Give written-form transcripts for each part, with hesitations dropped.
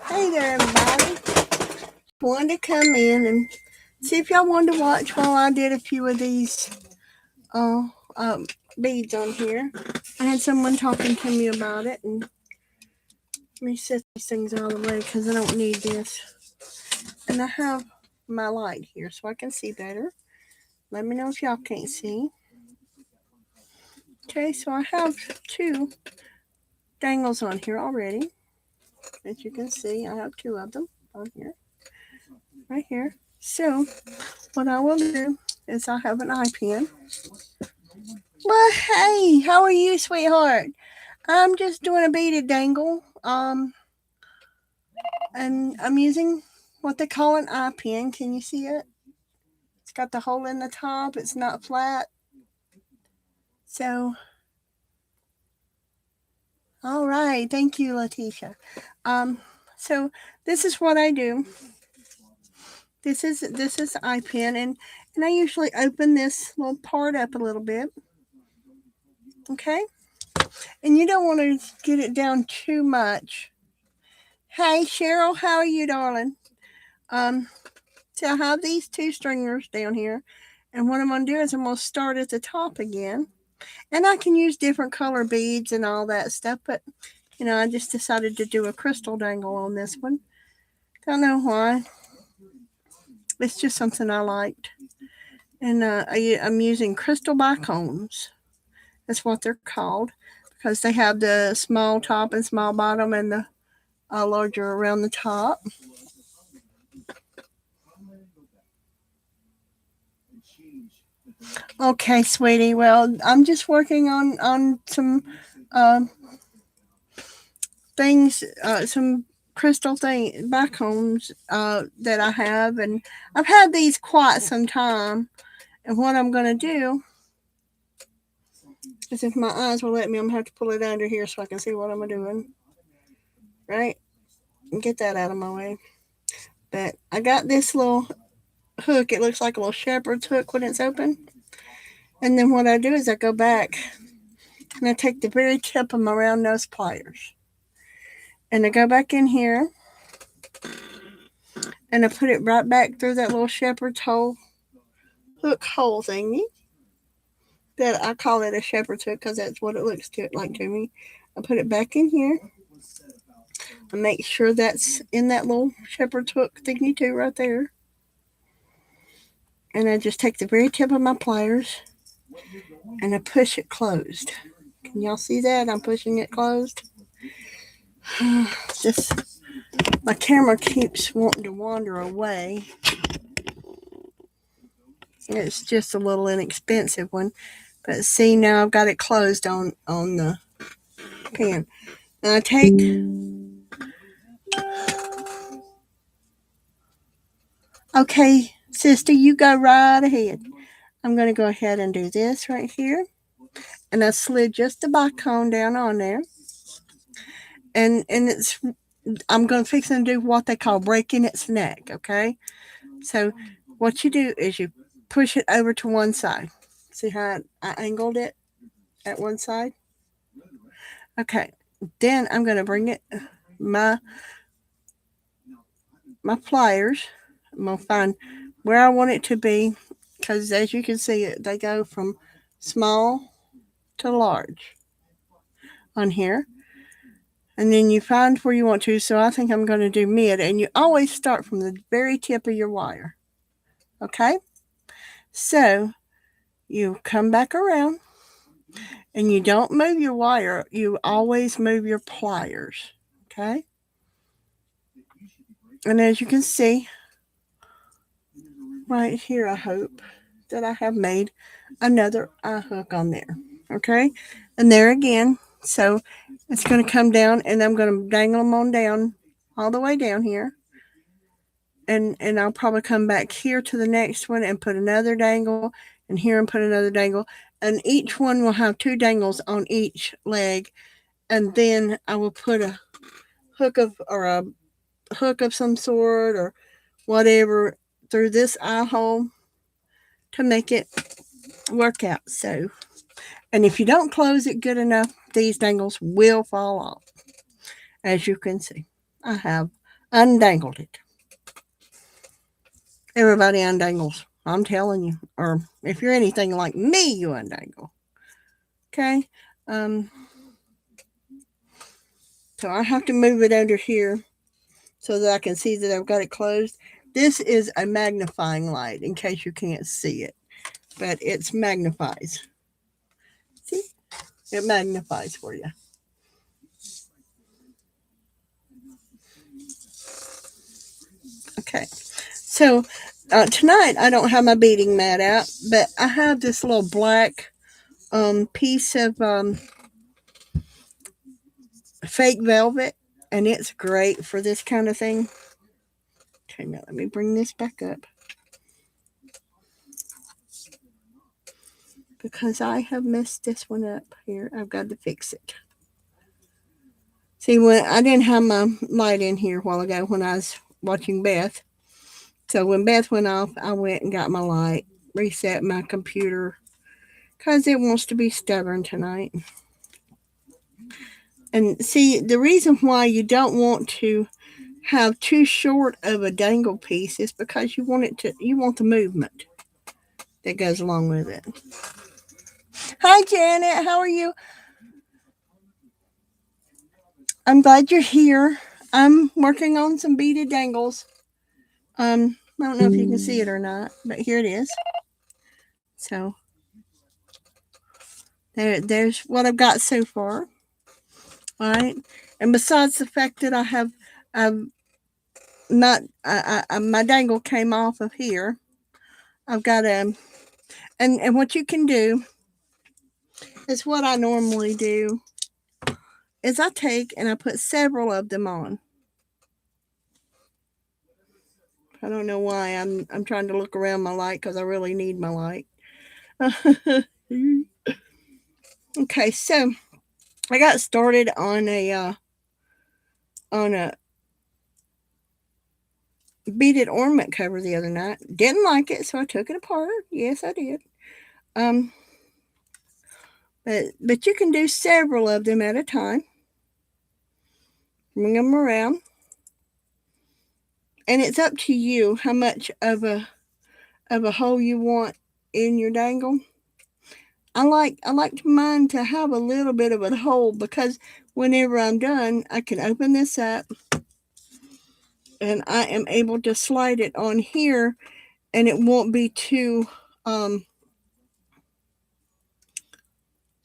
Hey there, everybody. Wanted to come in and see if y'all wanted to watch while I did a few of these uh, um, beads on here. I had someone talking to me about it, and let me set these things out of the way because I don't need this. And I have my light here so I can see better. Let me know if y'all can't see. Okay, so I have two dangles on here already. As you can see, I have two of them on here. Right here. So, what I will do is I have an eye pen. Well, hey, how are you, sweetheart? I'm just doing a beaded dangle. And I'm using what they call an eye pen. Can you see it? It's got the hole in the top. It's not flat. So, all right. Thank you, Letitia. So this is what I do. This is the eye pen, and I usually open this little part up a little bit. Okay, and you don't want to get it down too much. Hey, Cheryl, how are you, darling? So I have these two stringers down here, and what I'm going to do is I'm going to start at the top again, and I can use different color beads and all that stuff, but I just decided to do a crystal dangle on this one. Don't know why. It's just something I liked, and I'm using crystal bicones. That's what they're called because they have the small top and small bottom, and the larger around the top. Okay, sweetie. Well, I'm just working on some things, some crystal thing bicones that I have, and I've had these quite some time. And what I'm gonna do is, if my eyes will let me, I'm gonna have to pull it under here so I can see what I'm doing. Right, and get that out of my way. But I got this little hook. It looks like a little shepherd's hook when it's open. And then what I do is I go back and I take the very tip of my round nose pliers. And I go back in here and I put it right back through that little shepherd's hook hole thingy. That I call it a shepherd's hook because that's what it looks like to me. I put it back in here. I make sure that's in that little shepherd's hook thingy too right there. And I just take the very tip of my pliers and I push it closed. Can y'all see that? I'm pushing it closed. Just my camera keeps wanting to wander away. It's just a little inexpensive one. But see, now I've got it closed on the pen. Now I take okay, sister, you go right ahead. I'm going to go ahead and do this right here. And I slid just the bicone down on there. And I'm going to fix and do what they call breaking its neck, okay? So what you do is you push it over to one side. See how I angled it at one side? Okay. Then I'm going to bring it, my pliers. I'm going to find where I want it to be because as you can see, they go from small to large on here. And then you find where you want to. So I think I'm going to do mid. And you always start from the very tip of your wire. Okay? So you come back around and you don't move your wire. You always move your pliers. Okay? And as you can see, right here, I hope that I have made another eye hook on there. Okay? And there again. So it's going to come down and I'm going to dangle them on down all the way down here. And I'll probably come back here to the next one and put another dangle and here and put another dangle. And each one will have two dangles on each leg. And then I will put a hook of some sort or whatever through this eye hole to make it work out. So And if you don't close it good enough, these dangles will fall off. As you can see, I have undangled it. Everybody undangles. I'm telling you. Or if you're anything like me, you undangle. Okay. So I have to move it under here so that I can see that I've got it closed. This is a magnifying light in case you can't see it, but it magnifies. See? It magnifies for you. Okay. So tonight I don't have my beading mat out, but I have this little black piece of fake velvet, and it's great for this kind of thing. Okay, now let me bring this back up because I have messed this one up here. I've got to fix it. See, when I didn't have my light in here a while ago when I was watching Beth. So when Beth went off, I went and got my light, reset my computer because it wants to be stubborn tonight. And see, the reason why you don't want to have too short of a dangle piece is because you want the movement that goes along with it. Hi Janet, how are you? I'm glad you're here. I'm working on some beaded dangles. I don't know if you can see it or not, but here it is. So there's what I've got so far. All right, and besides the fact that I have not my dangle came off of here, I've got and what you can do is what I normally do is I take and I put several of them on. I don't know why I'm trying to look around my light because I really need my light. Okay, so I got started on a beaded ornament cover the other night. Didn't like it, so I took it apart. Yes, I did. But you can do several of them at a time. Bring them around, and it's up to you how much of a hole you want in your dangle. I like mine to have a little bit of a hole because whenever I'm done, I can open this up and I am able to slide it on here, and it won't be too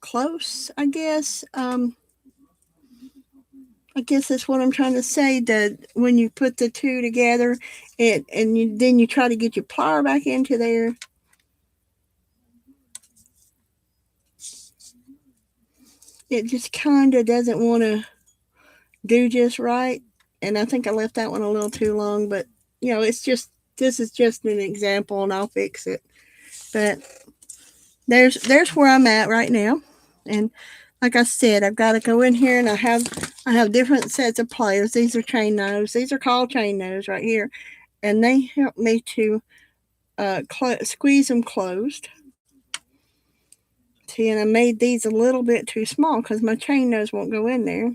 close, I guess. I guess that's what I'm trying to say, that when you put the two together then you try to get your plier back into there. It just kind of doesn't want to do just right. And I think I left that one a little too long, but this is just an example and I'll fix it. But there's where I'm at right now. And like I said, I've got to go in here and I have different sets of pliers. These are chain nose. These are called chain nose right here. And they help me to squeeze them closed. See, and I made these a little bit too small because my chain nose won't go in there.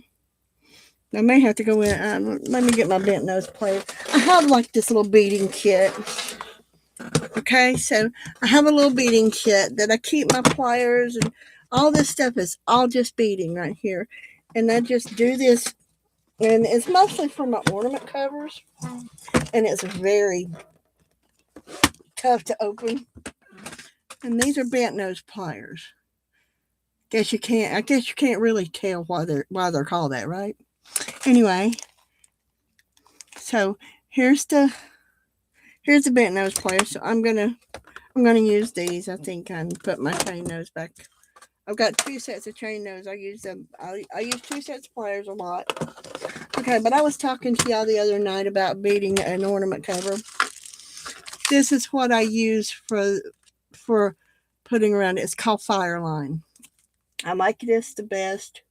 I may have to go in. Let me get my bent nose plier. I have like this little beading kit. Okay, so I have a little beading kit that I keep my pliers and all this stuff is all just beading right here. And I just do this, and it's mostly for my ornament covers, and it's very tough to open. And these are bent nose pliers. I guess you can't really tell why they're called that, right? Anyway, so here's the bent nose pliers. So I'm gonna use these. I think I can put my chain nose back. I've got two sets of chain nose. I use two sets of pliers a lot. Okay, but I was talking to y'all the other night about beading an ornament cover. This is what I use for putting around it. It's called Fireline. I like this the best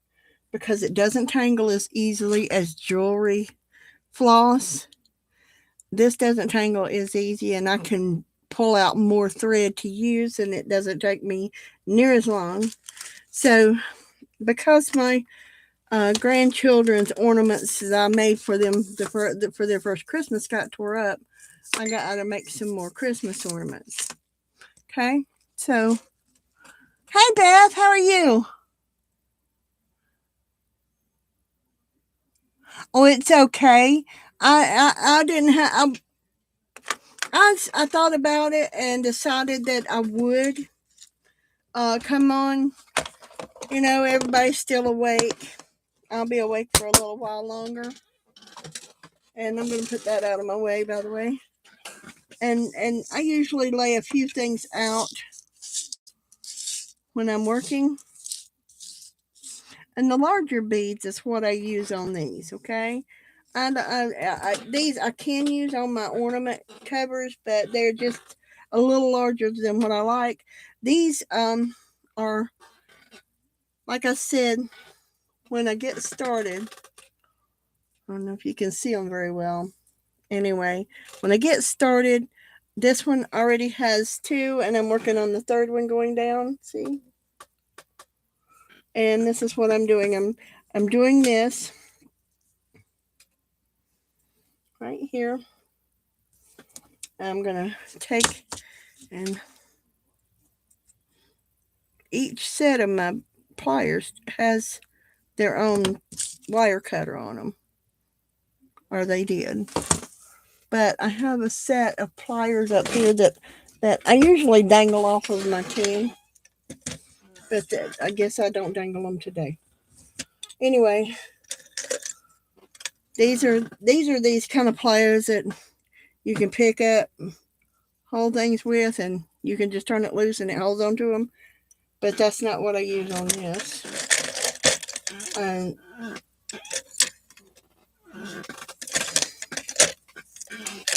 because it doesn't tangle as easily as jewelry floss. This doesn't tangle as easy, and I can pull out more thread to use, and it doesn't take me near as long. So because my grandchildren's ornaments that I made for them for their first Christmas got tore up, I got to make some more Christmas ornaments. Okay, so hey Beth, how are you? Oh, it's okay. I didn't have. I thought about it and decided that I would. Come on, everybody's still awake. I'll be awake for a little while longer, and I'm going to put that out of my way, by the way. And I usually lay a few things out when I'm working. And the larger beads is what I use on these, okay? These I can use on my ornament covers, but they're just a little larger than what I like. These are, like I said, when I get started, I don't know if you can see them very well. Anyway, when I get started, this one already has two, and I'm working on the third one going down. See? And this is what I'm doing. I'm doing this right here. I'm gonna take and each set of my pliers has their own wire cutter on them, or they did. But I have a set of pliers up here that I usually dangle off of my tin, but I guess I don't dangle them today. Anyway, these are these kind of pliers that you can pick up, hold things with, and you can just turn it loose and it holds onto them. But that's not what I use on this. And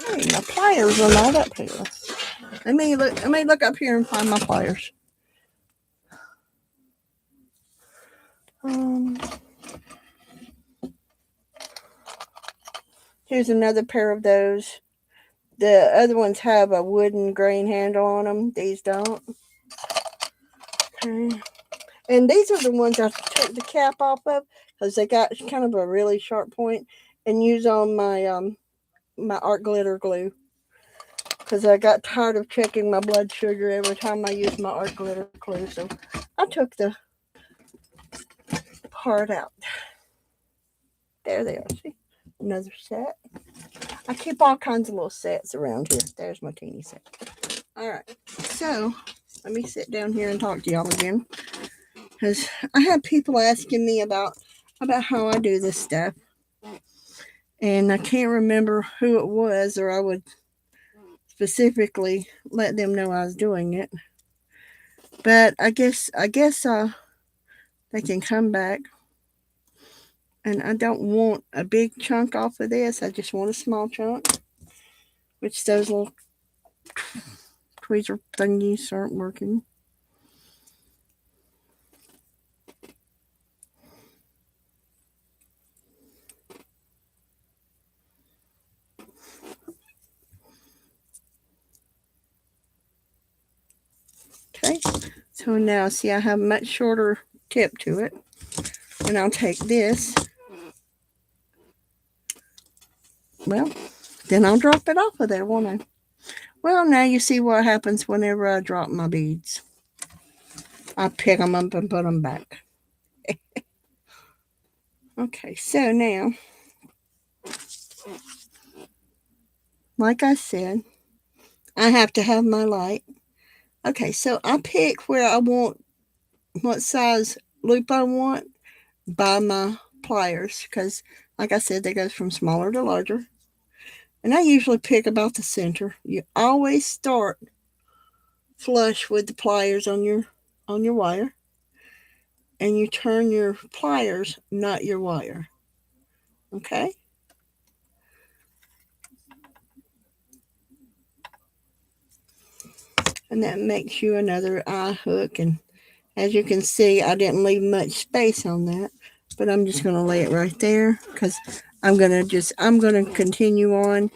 hey, my pliers are not up here. Let me look up here and find my pliers. Here's another pair of those. The other ones have a wooden grain handle on them. These don't. Okay. And these are the ones I took the cap off of because they got kind of a really sharp point and use on my my art glitter glue. Because I got tired of checking my blood sugar every time I used my art glitter glue. So I took the part out. There they are. See? Another set. I keep all kinds of little sets around here. There's my teeny set. All right. So let me sit down here and talk to y'all again. Because I have people asking me about how I do this stuff. And I can't remember who it was, or I would specifically let them know I was doing it. But I guess they can come back. And I don't want a big chunk off of this. I just want a small chunk. Which those little tweezer thingies aren't working. Okay, so now see I have a much shorter tip to it. And I'll take this. Well, then I'll drop it off of there, won't I? Well, now you see what happens whenever I drop my beads. I pick them up and put them back. Okay, so now, like I said, I have to have my light. Okay, so I pick where I want, what size loop I want by my pliers, because like I said, they go from smaller to larger. And I usually pick about the center. You always start flush with the pliers on your wire, and you turn your pliers, not your wire. Okay? And that makes you another eye hook. And as you can see, I didn't leave much space on that, but I'm just going to lay it right there because I'm going to continue on,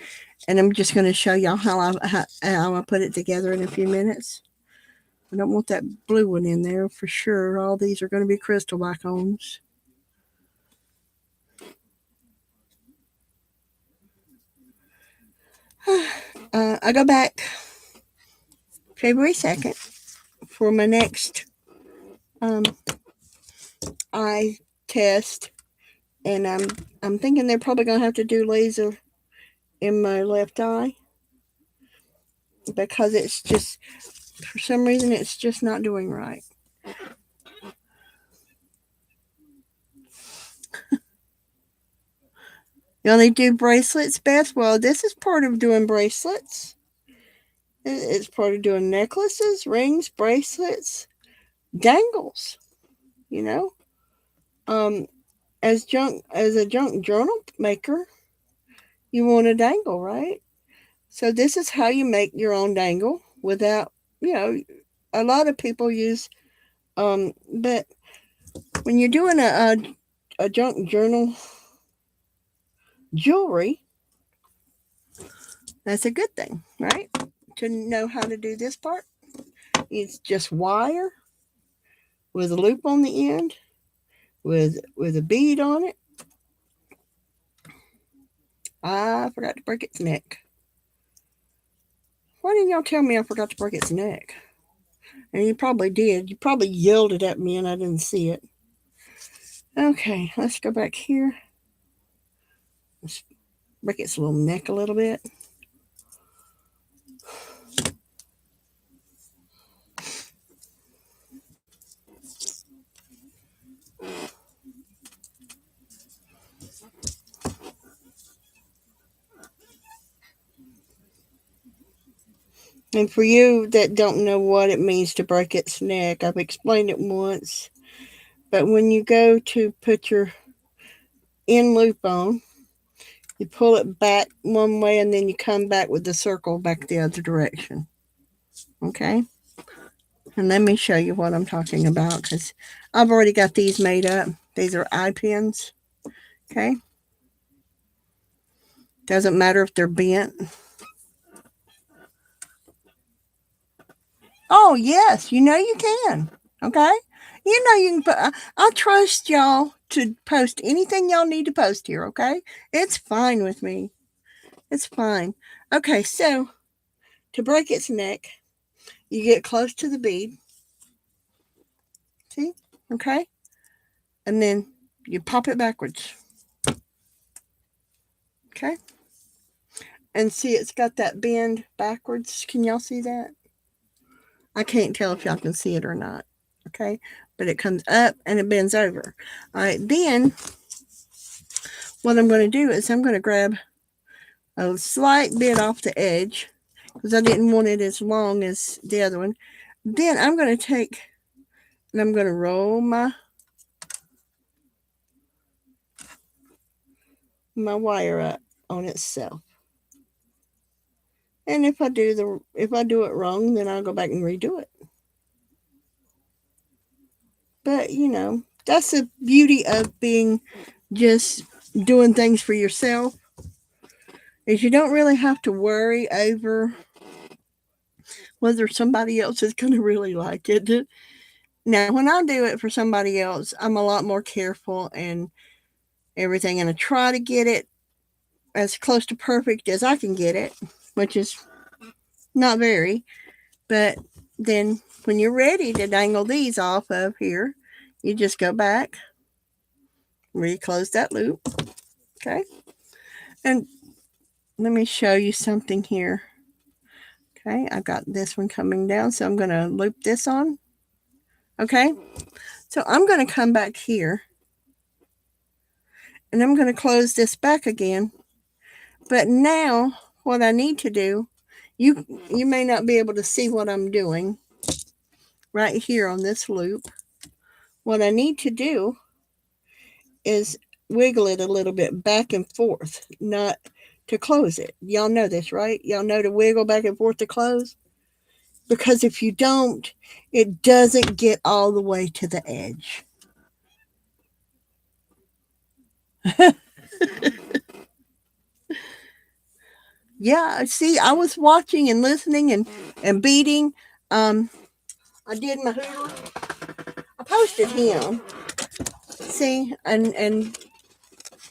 and I'm just going to show y'all how I put it together in a few minutes. I don't want that blue one in there for sure. All these are going to be crystal bicones. I go back February 2nd for my next eye test, and I'm thinking they're probably going to have to do laser in my left eye because it's just, for some reason, it's just not doing right. You only do bracelets best? Well, this is part of doing bracelets. It's part of doing necklaces, rings, bracelets, dangles. You know, um, as a junk journal maker, you want a dangle, right? So this is how you make your own dangle without, you know, a lot of people use, but when you're doing a junk journal jewelry, that's a good thing, right? To know how to do this part, it's just wire with a loop on the end, with a bead on it. I forgot to break its neck. Why didn't y'all tell me I forgot to break its neck? And you probably did. You probably yelled it at me and I didn't see it. Okay, let's go back here. Let's break its little neck a little bit. And for you that don't know what it means to break its neck, I've explained it once. But when you go to put your end loop on, you pull it back one way and then you come back with the circle back the other direction. Okay? And let me show you what I'm talking about because I've already got these made up. These are eye pins. Okay? Doesn't matter if they're bent. Oh, yes. You know you can. Okay? You know you can put, I trust y'all to post anything y'all need to post here, okay? It's fine with me. It's fine. Okay, so to break its neck, you get close to the bead. See? Okay? And then you pop it backwards. Okay? And see, it's got that bend backwards. Can y'all see that? I can't tell if y'all can see it or not. Okay? But it comes up and it bends over. All right, then what I'm going to do is I'm going to grab a slight bit off the edge because I didn't want it as long as the other one. Then I'm going to take and I'm going to roll my wire up on itself. And if I do it wrong, then I'll go back and redo it. But you know, that's the beauty of being just doing things for yourself. Is you don't really have to worry over whether somebody else is going to really like it. Now, when I do it for somebody else, I'm a lot more careful and everything, and I try to get it as close to perfect as I can get it, which is not very. But then when you're ready to dangle these off of here, you just go back, reclose that loop, okay? And let me show you something here. Okay, I've got this one coming down, so I'm going to loop this on. Okay, so I'm going to come back here, and I'm going to close this back again. But now, what I need to do, you may not be able to see what I'm doing right here on this loop. What I need to do is wiggle it a little bit back and forth, not to close it. Y'all know this, right? Y'all know to wiggle back and forth to close? Because if you don't, it doesn't get all the way to the edge. Yeah, see, I was watching and listening and beading. I did my hooter. I posted him. See, and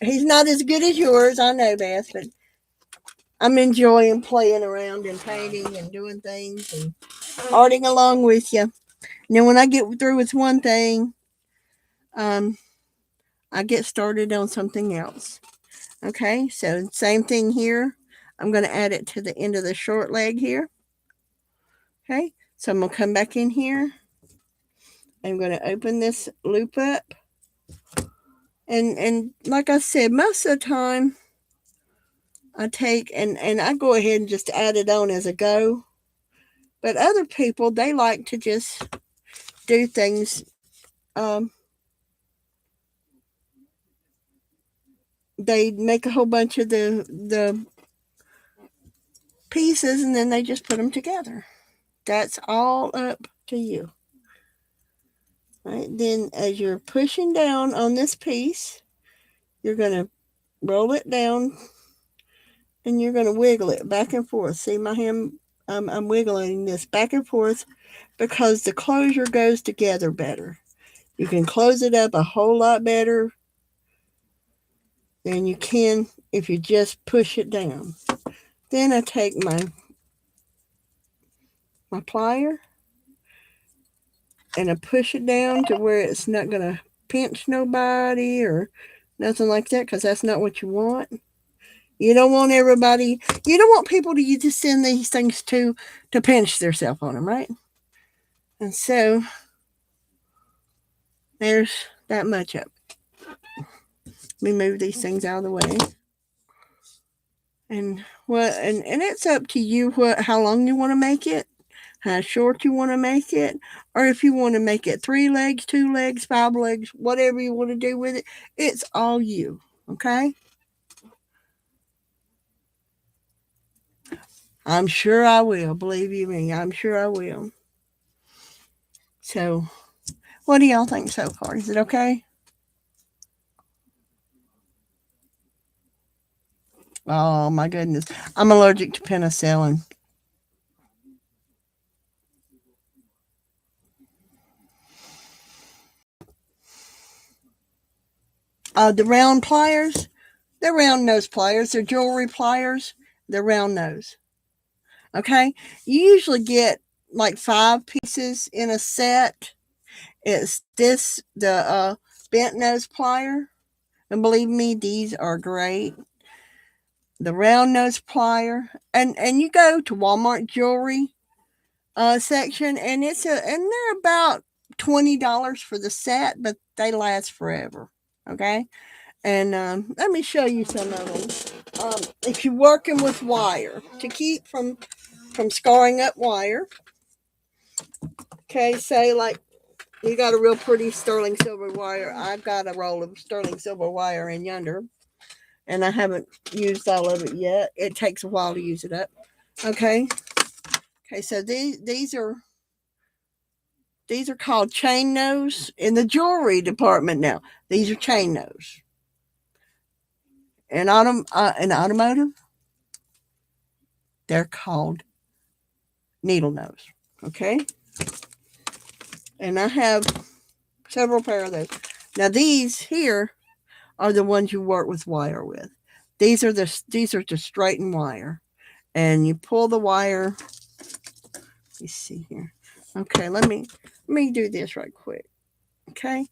he's not as good as yours, I know, Beth, but I'm enjoying playing around and painting and doing things and arting along with you. And then when I get through with one thing, um, I get started on something else. Okay, so same thing here. I'm going to add it to the end of the short leg here. Okay, so I'm going to come back in here. I'm going to open this loop up. And like I said, most of the time I take and I go ahead and just add it on as a go. But other people, they like to just do things. They make a whole bunch of the pieces and then they just put them together. That's all up to you. Right, then as you're pushing down on this piece, you're going to roll it down and you're going to wiggle it back and forth. See my hand? I'm wiggling this back and forth because the closure goes together better. You can close it up a whole lot better than you can if you just push it down. Then I take my plier and I push it down to where it's not going to pinch nobody or nothing like that, because that's not what you want. You don't want everybody, you don't want people to just send these things to pinch themselves on them, right? And so there's that much of it. Let me move these things out of the way. And it's up to you how long you want to make it, how short you want to make it, or if you want to make it 3 legs, 2 legs, 5 legs, whatever you want to do with it. It's all you, okay? I'm sure I will, believe you me, I'm sure I will. So, what do y'all think so far? Is it okay? Oh my goodness. I'm allergic to penicillin. The round pliers, they're round nose pliers. They're jewelry pliers. They're round nose. Okay? You usually get like 5 pieces in a set. It's the bent nose plier. And believe me, these are great. The round nose plier. And you go to Walmart jewelry section, and they're about $20 for the set, but they last forever. Okay, and let me show you some of them. If you're working with wire, to keep from scarring up wire. Okay, say like you got a real pretty sterling silver wire. I've got a roll of sterling silver wire in yonder, and I haven't used all of it yet. It takes a while to use it up. Okay. Okay, so these are called chain nose in the jewelry department now. These are chain nose. In automotive, they're called needle nose. Okay? And I have several pair of those. Now these here are the ones you work with wire with. These are to straighten wire. And you pull the wire. Let's see here. Okay, let me do this right quick. Okay?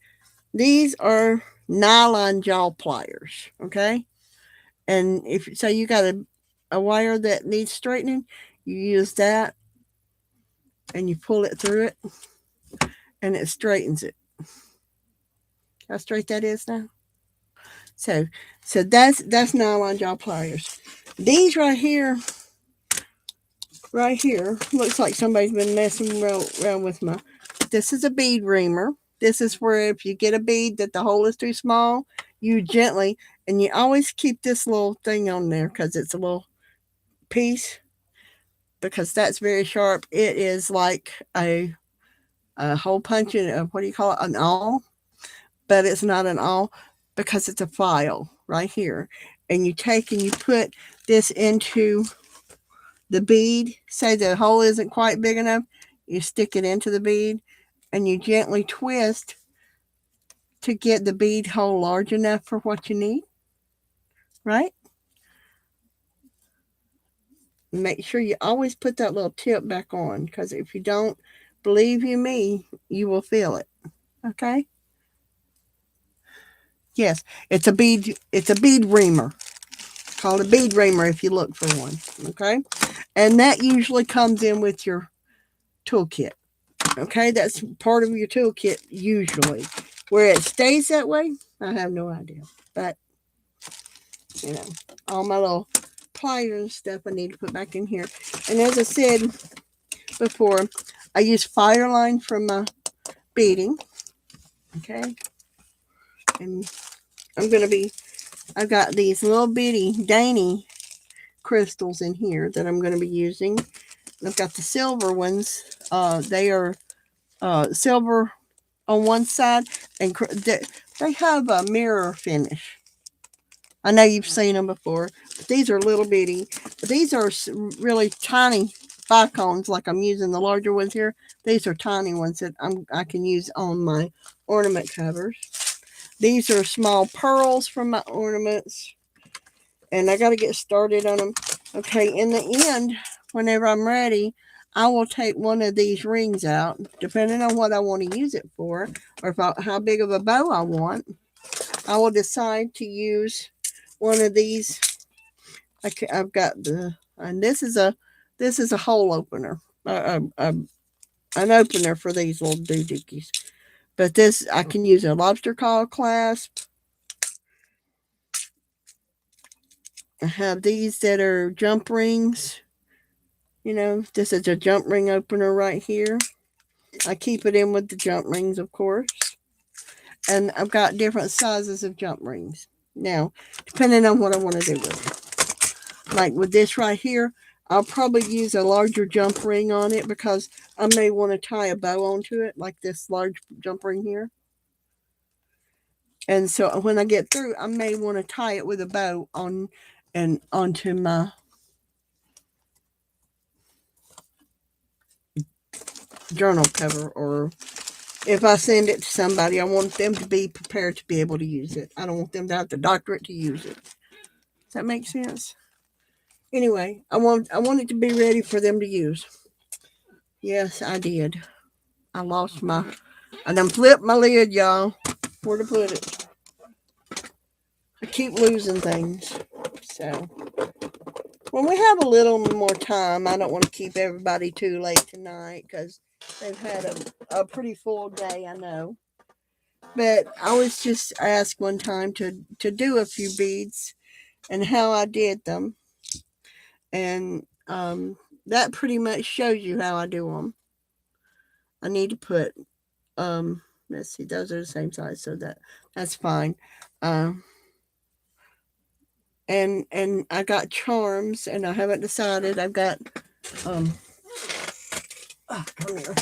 These are nylon jaw pliers. Okay? And if so you got a wire that needs straightening, you use that and you pull it through it and it straightens it. How straight that is now? So that's nylon jaw pliers. These right here looks like somebody's been messing around with my. This is a bead reamer. This is where if you get a bead that the hole is too small, you gently, and you always keep this little thing on there because it's a little piece, because that's very sharp. It is like a hole punching, what do you call it, an awl, but it's not an awl because it's a file right here. And you take and you put this into the bead. Say the hole isn't quite big enough, you stick it into the bead and you gently twist to get the bead hole large enough for what you need, right? Make sure you always put that little tip back on, because if you don't, believe you me, you will feel it. Okay? Yes, it's a bead reamer. Called a bead reamer if you look for one. Okay? And that usually comes in with your toolkit. Okay, that's part of your toolkit usually. Where it stays that way, I have no idea. But you know, all my little pliers and stuff I need to put back in here. And as I said before, I use Fireline for my beading. Okay, and I've got these little bitty dainty crystals in here that I'm going to be using. I've got the silver ones. They are silver on one side, and they have a mirror finish. I know you've seen them before, but these are little bitty. These are really tiny bicones, like I'm using the larger ones here. These are tiny ones that I can use on my ornament covers. These are small pearls from my ornaments, and I got to get started on them. Okay, in the end, whenever I'm ready, I will take one of these rings out, depending on what I want to use it for, or how big of a bow I want. I will decide to use one of these. I've got and this is a hole opener, an opener for these little doohickeys. But this, I can use a lobster claw clasp. I have these that are jump rings. You know, this is a jump ring opener right here. I keep it in with the jump rings, of course. And I've got different sizes of jump rings. Now, depending on what I want to do with it. Like with this right here, I'll probably use a larger jump ring on it because I may want to tie a bow onto it, like this large jump ring here. And so when I get through, I may want to tie it with a bow on and onto my journal cover, or if I send it to somebody, I want them to be prepared to be able to use it. I don't want them to have to doctor it to use it. Does that make sense? Anyway, I want it to be ready for them to use. Yes, I did. I lost I done flipped my lid, y'all. Where to put it? I keep losing things. So when we have a little more time, I don't want to keep everybody too late tonight because they've had a pretty full day, I know. But I was just asked one time to do a few beads and how I did them. And that pretty much shows you how I do them. I need to put, let's see, those are the same size, so that's fine. And I got charms, and I haven't decided. I've got, come here,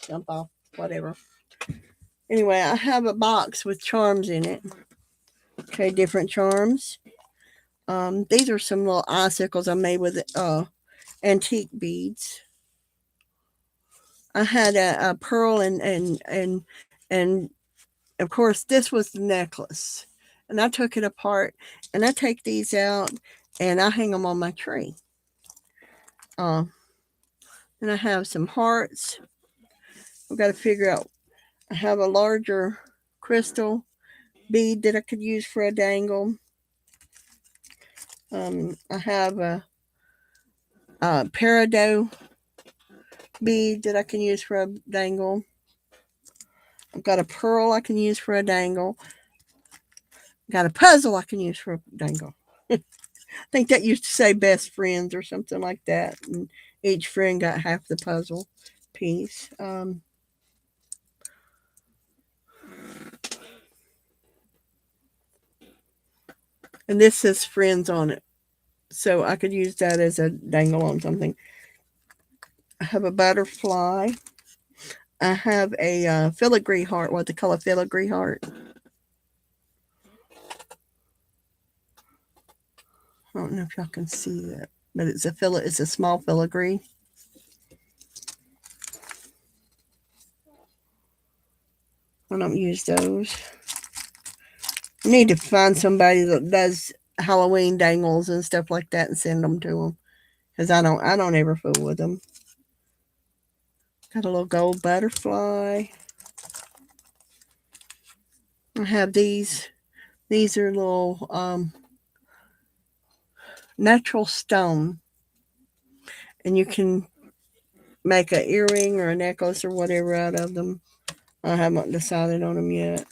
jump off, whatever. Anyway, I have a box with charms in it. Okay, different charms. These are some little icicles I made with antique beads. I had a pearl and of course this was the necklace. And I took it apart and I take these out and I hang them on my tree. And I have some hearts. I've got to figure out. I have a larger crystal bead that I could use for a dangle. I have a peridot bead that I can use for a dangle. I've got a pearl I can use for a dangle. Got a puzzle I can use for a dangle. I think that used to say best friends or something like that. And each friend got half the puzzle piece. And this says friends on it. So I could use that as a dangle on something. I have a butterfly. I have a filigree heart, what they call a filigree heart. I don't know if y'all can see that, but it's a small filigree. I don't use those. I need to find somebody that does Halloween dangles and stuff like that and send them to them. Because I don't ever fool with them. Got a little gold butterfly. I have these. These are little natural stone. And you can make an earring or a necklace or whatever out of them. I haven't decided on them yet.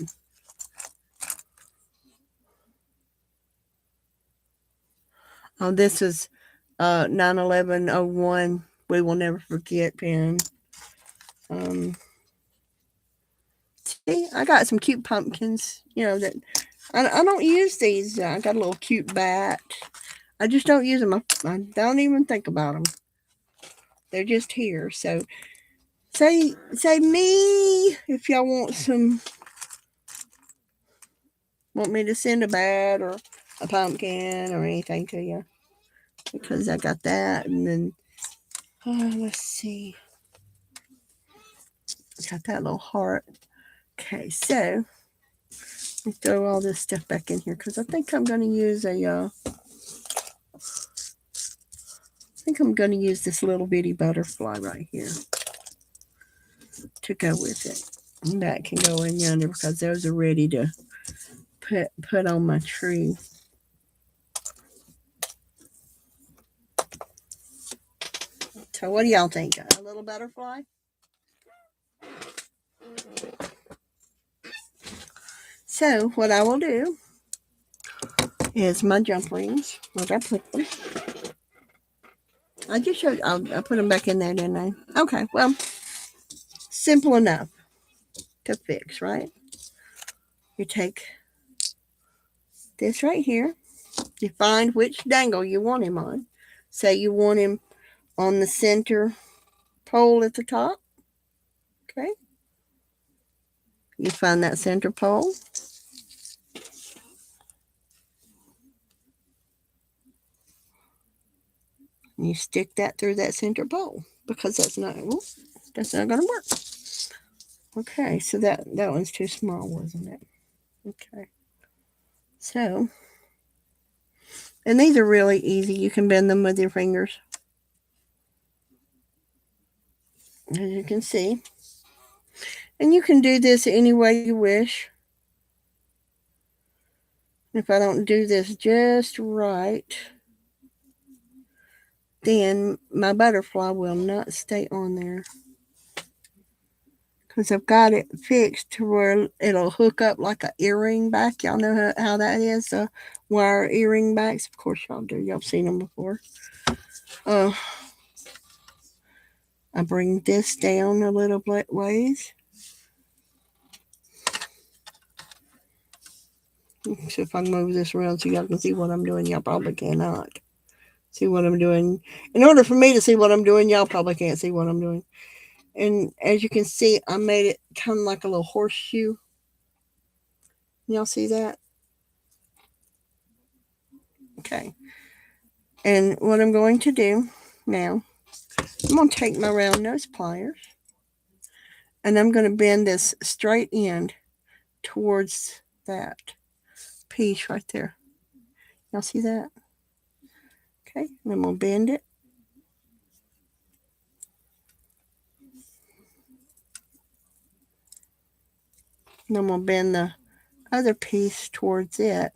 Oh, this is 9/11/01. We will never forget pen. See, I got some cute pumpkins. You know that I don't use these. I got a little cute bat. I just don't use them. I don't even think about them. They're just here. So say me if y'all want me to send a bat or a pumpkin or anything to you, because I got that. And then let's see, got that little heart. Okay, so let me throw all this stuff back in here because I think I'm going to use this little bitty butterfly right here to go with it. And that can go in yonder because those are ready to put on my tree. So what do y'all think? A little butterfly? So what I will do is my jump rings. Where'd I put them? I just showed. I put them back in there, didn't I? Okay. Well, simple enough to fix, right? You take this right here. You find which dangle you want him on. Say you want him on the center pole at the top. Okay. You find that center pole. And you stick that through that center pole because that's not going to work. Okay, so that one's too small, wasn't it? Okay. So, and these are really easy. You can bend them with your fingers, as you can see. And you can do this any way you wish. If I don't do this just right, then my butterfly will not stay on there. Because I've got it fixed to where it'll hook up like an earring back. Y'all know how that is, the wire earring backs. Of course y'all do. Y'all seen them before. I bring this down a little ways. So if I move this around so y'all can see what I'm doing, y'all probably cannot see what I'm doing. In order for me to see what I'm doing, y'all probably can't see what I'm doing. And as you can see, I made it kind of like a little horseshoe. Y'all see that? Okay. And what I'm going to do now, I'm going to take my round nose pliers and I'm going to bend this straight end towards that piece right there. Y'all see that? Okay. And I'm going to bend it. And I'm going to bend the other piece towards it.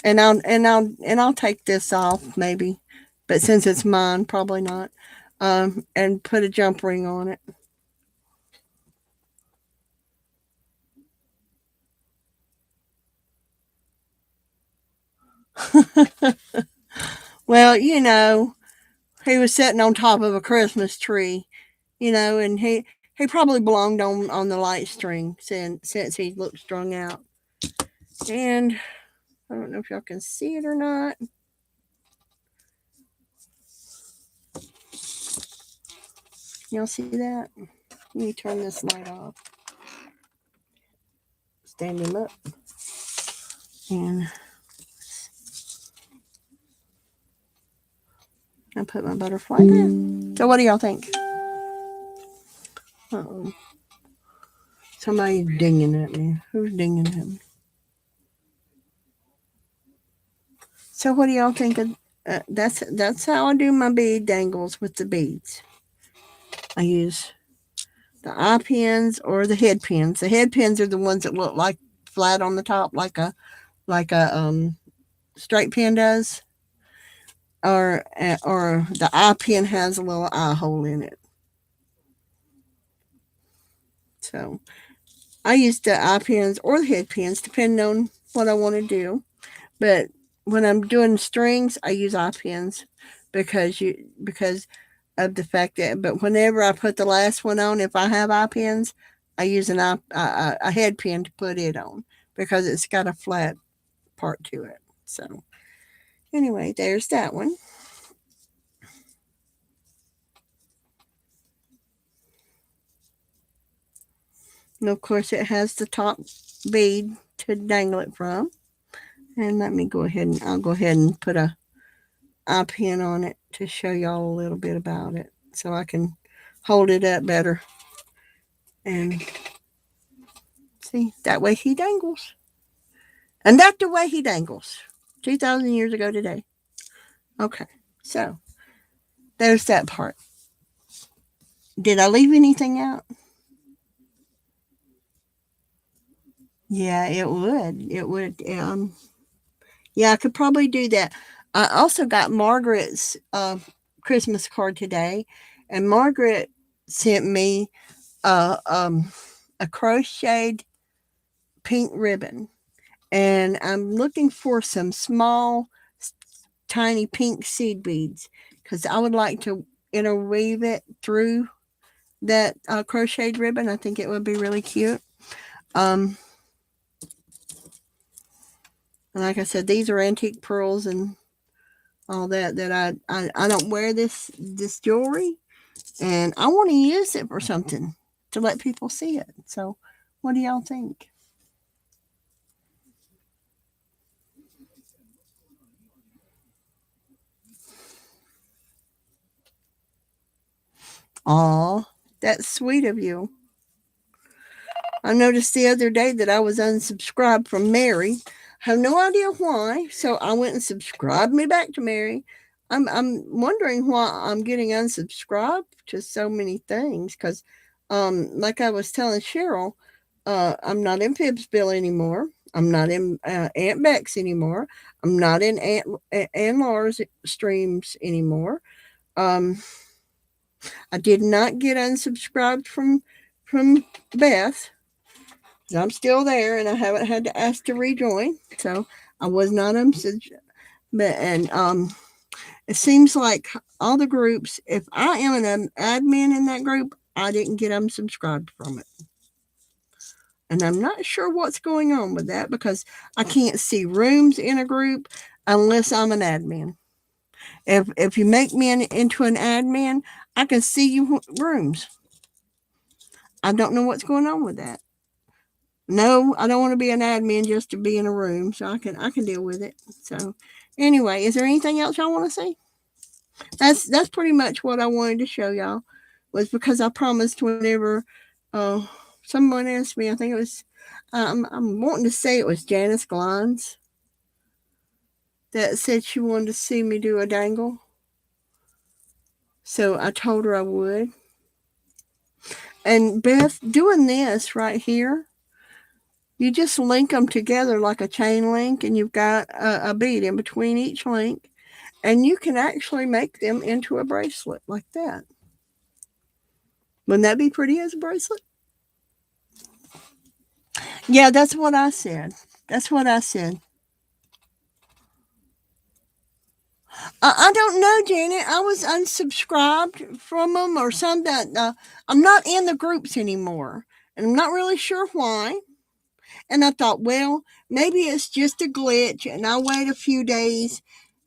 And I'll take this off maybe, but since it's mine, probably not. And put a jump ring on it. Well, you know, he was sitting on top of a Christmas tree, you know, and he probably belonged on the light string since he looked strung out. And I don't know if y'all can see it or not. Y'all see that? Let me turn this light off. Stand him up. And I put my butterfly there. So what do y'all think? Uh-oh. Somebody's dinging at me. Who's dinging at me? So what do y'all think of? That's how I do my bead dangles with the beads. I use the eye pins or the head pins. The head pins are the ones that look like flat on the top, like a straight pin does, or the eye pin has a little eye hole in it. So I use the eye pins or the head pins depending on what I want to do. But when I'm doing strings, I use eye pins because of the fact that. But whenever I put the last one on, if I have eye pins, I use a head pin to put it on because it's got a flat part to it. So anyway, there's that one. And of course, it has the top bead to dangle it from. And let me go ahead and I'll go ahead and put a eye pin on it to show y'all a little bit about it so I can hold it up better. And see, that way he dangles. And that's the way he dangles. 2,000 years ago today. Okay, so there's that part. Did I leave anything out? Yeah, it would. It would. Yeah, I could probably do that. I also got Margaret's Christmas card today, and Margaret sent me uh, um, a crocheted pink ribbon, and I'm looking for some small, tiny pink seed beads because I would like to interweave it through that crocheted ribbon. I think it would be really cute. Um, and like I said, these are antique pearls and all that I don't wear this jewelry, and I want to use it for something to let people see it. So, what do y'all think? Aw, that's sweet of you. I noticed the other day that I was unsubscribed from Mary. I have no idea why, so I went and subscribed me back to Mary. I'm wondering why I'm getting unsubscribed to so many things because, like I was telling Cheryl, I'm not in Pibsville anymore. I'm not in Aunt Beck's anymore. I'm not in Aunt Laura's streams anymore. Um, I did not get unsubscribed from Beth. I'm still there, and I haven't had to ask to rejoin. So I was not unsubscribed. But and it seems like all the groups. If I am an admin in that group, I didn't get unsubscribed from it, and I'm not sure what's going on with that because I can't see rooms in a group unless I'm an admin. If you make me into an admin, I can see you rooms. I don't know what's going on with that. No, I don't want to be an admin just to be in a room, so I can deal with it. So, anyway, is there anything else y'all want to say? That's pretty much what I wanted to show y'all. Was because I promised whenever uh, someone asked me, I think it was I'm wanting to say it was Janice Glines that said she wanted to see me do a dangle. So I told her I would. And Beth, doing this right here, you just link them together like a chain link, and you've got a bead in between each link, and you can actually make them into a bracelet like that. Wouldn't that be pretty as a bracelet? Yeah, that's what I said. That's what I said. I don't know, Janet. I was unsubscribed from them or something. I'm not in the groups anymore, and I'm not really sure why. And I thought, well, maybe it's just a glitch, and I'll wait a few days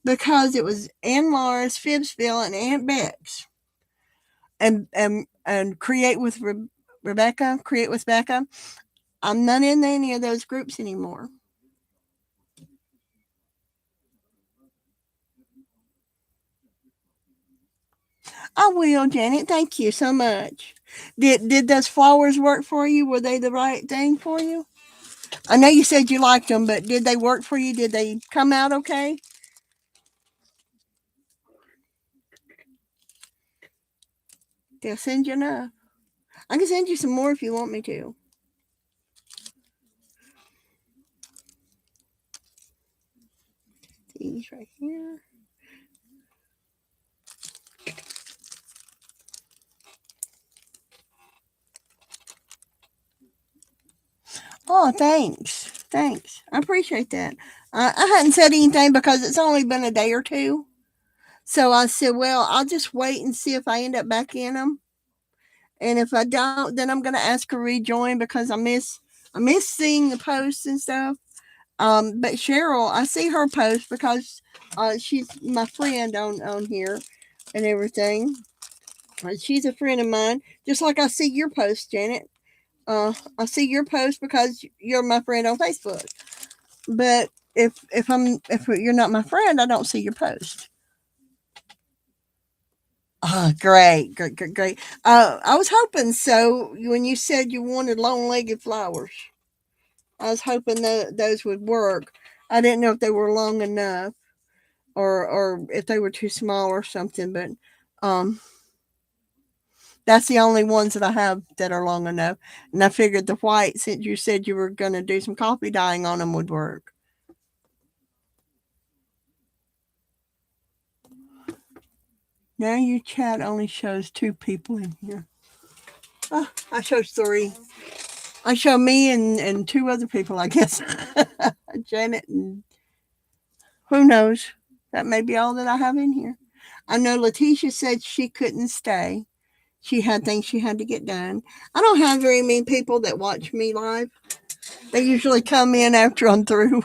because it was Ann Laura's, Phibbsville, and Aunt Beck's, and create with Rebecca, create with Becca. I'm not in any of those groups anymore. I will, Janet. Thank you so much. Did those flowers work for you? Were they the right thing for you? I know you said you liked them, but did they work for you? Did they come out okay? They'll send you enough. I can send you some more if you want me to. These right here. Oh, thanks. Thanks. I appreciate that. I hadn't said anything because it's only been a day or two. So I said, well, I'll just wait and see if I end up back in them. And if I don't, then I'm gonna ask her to rejoin because I miss seeing the posts and stuff. But Cheryl, I see her post because she's my friend on here and everything. She's a friend of mine, just like I see your post, Janet. I see your post because you're my friend on Facebook. But if you're not my friend, I don't see your post. Oh, great, great, great, great. I was hoping so when you said you wanted long-legged flowers. I was hoping that those would work. I didn't know if they were long enough or if they were too small or something, but um, that's the only ones that I have that are long enough. And I figured the white, since you said you were going to do some coffee dyeing on them, would work. Now your chat only shows 2 people in here. Oh, I show 3. I show me and 2 other people, I guess. Janet and who knows? That may be all that I have in here. I know Letitia said she couldn't stay. She had things she had to get done. I don't have very many people that watch me live. They usually come in after I'm through.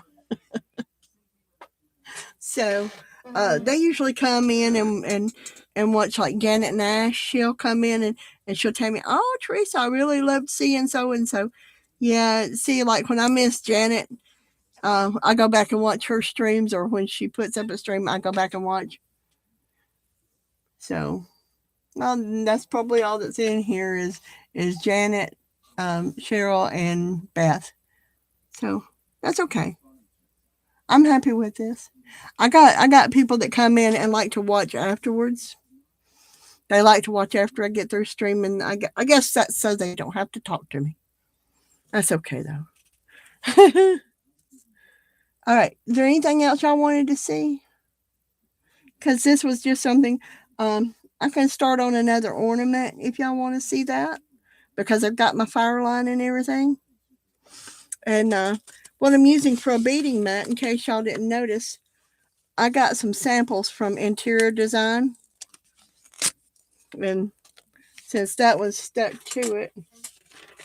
So they usually come in and watch like Janet Nash. She'll come in and she'll tell me, oh, Teresa, I really loved seeing so and so. Yeah, see, like when I miss Janet, I go back and watch her streams, or when she puts up a stream, I go back and watch. So, well, that's probably all that's in here is Janet, Cheryl, and Beth. So that's okay. I'm happy with this. I got people that come in and like to watch afterwards. They like to watch after I get through streaming. I guess that's so they don't have to talk to me. That's okay though. All right. Is there anything else y'all wanted to see? Because this was just something. I can start on another ornament if y'all want to see that because I've got my fire line and everything. And what I'm using for a beading mat, in case y'all didn't notice, I got some samples from Interior Design. And since that was stuck to it,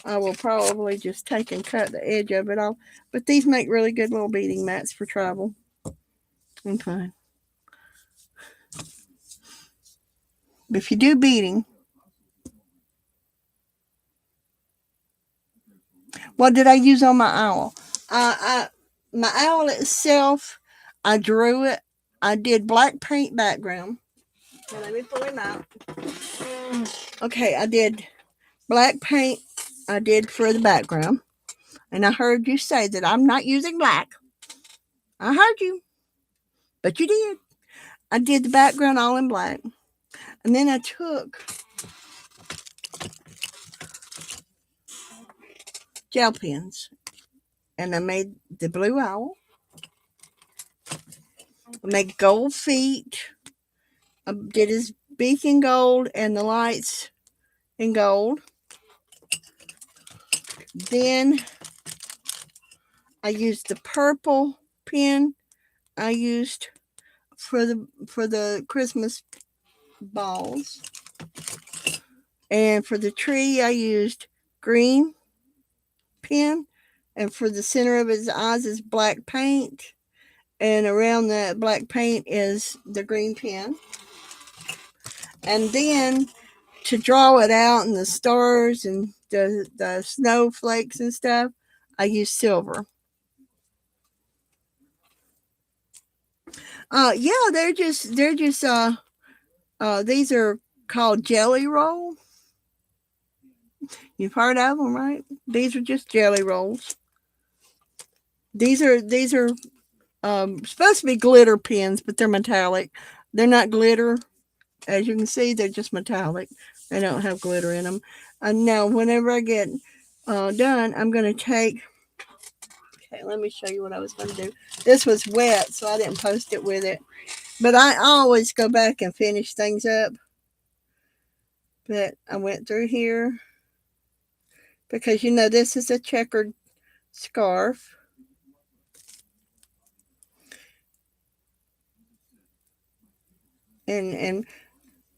I will probably just take and cut the edge of it off. But these make really good little beading mats for travel. Okay. If you do beading, what did I use on my owl? My owl itself, I drew it. I did black paint background. Now let me pull him out. Okay, I did black paint. I did for the background. And I heard you say that I'm not using black. I heard you, but you did. I did the background all in black. And then I took gel pens and I made the blue owl. I made gold feet. I did his beak in gold and the lights in gold. Then I used the purple pen I used for the Christmas balls. And for the tree I used green pen. And for the center of his eyes is black paint. And around that black paint is the green pen. And then to draw it out and the stars and the snowflakes and stuff, I use silver. Yeah, they're just these are called Jelly Roll. You've heard of them, right? These are just jelly rolls. These are supposed to be glitter pins, but they're metallic. They're not glitter. As you can see, they're just metallic. They don't have glitter in them. And now, whenever I get done, I'm going to take... Okay, let me show you what I was going to do. This was wet, so I didn't post it with it. But I always go back and finish things up. But I went through here because, you know, this is a checkered scarf. And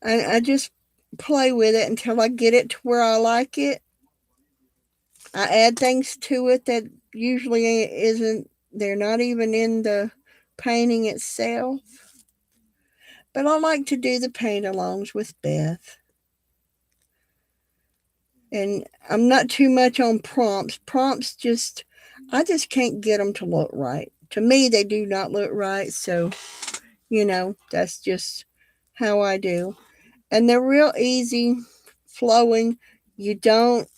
I just play with it until I get it to where I like it. I add things to it that usually isn't, they're not even in the painting itself. But I like to do the paint alongs with Beth. And I'm not too much on prompts. Prompts just, I just can't get them to look right. To me, they do not look right. So, you know, that's just how I do. And they're real easy flowing. You don't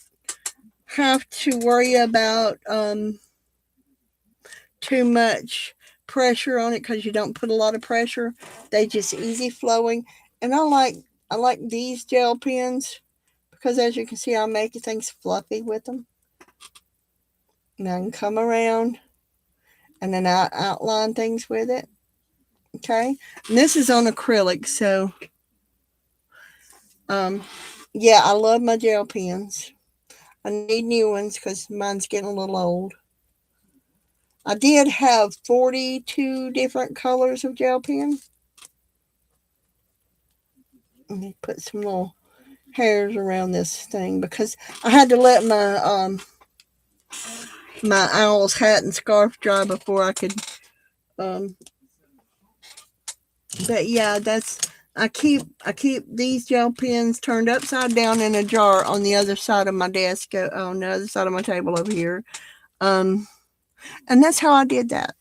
have to worry about too much pressure on it because you don't put a lot of pressure. They just easy flowing. And I like these gel pens because, as you can see, I'm making things fluffy with them. And I can come around and then I outline things with it. Okay. And this is on acrylic, so yeah, I love my gel pens. I need new ones because mine's getting a little old. I did have 42 different colors of gel pen. Let me put some little hairs around this thing because I had to let my owl's hat and scarf dry before I could. But yeah, that's I keep these gel pens turned upside down in a jar on the other side of my desk, on the other side of my table over here. And that's how I did that.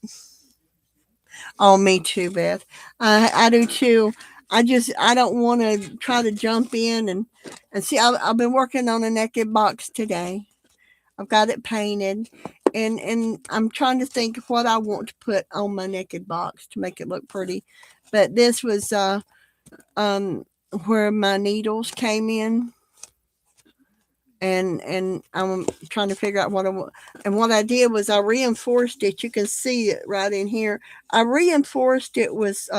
Oh, me too, Beth. I do too. I don't want to try to jump in and see. I've been working on a naked box today. I've got it painted, and I'm trying to think of what I want to put on my naked box to make it look pretty. But this was where my needles came in, and I'm trying to figure out what I want. And what I did was I reinforced it. You can see it right in here. I reinforced it with